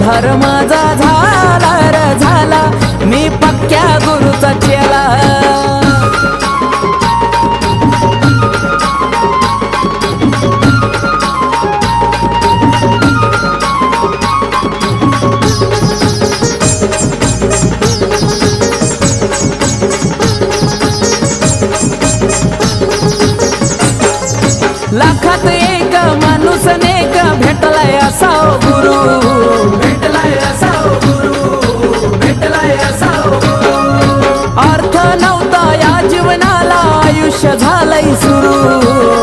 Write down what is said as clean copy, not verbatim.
उद्धार माझा झाला र झाला, मी पक्क्या गुरुचा चेला. लाखात एक माणूस नेक भेटलाय असा गुरु, भेटलाय असा गुरु, भेटलाय असा गुरु. अर्थ नव्हता या जीवनाला, आयुष्य झालंय सुरू.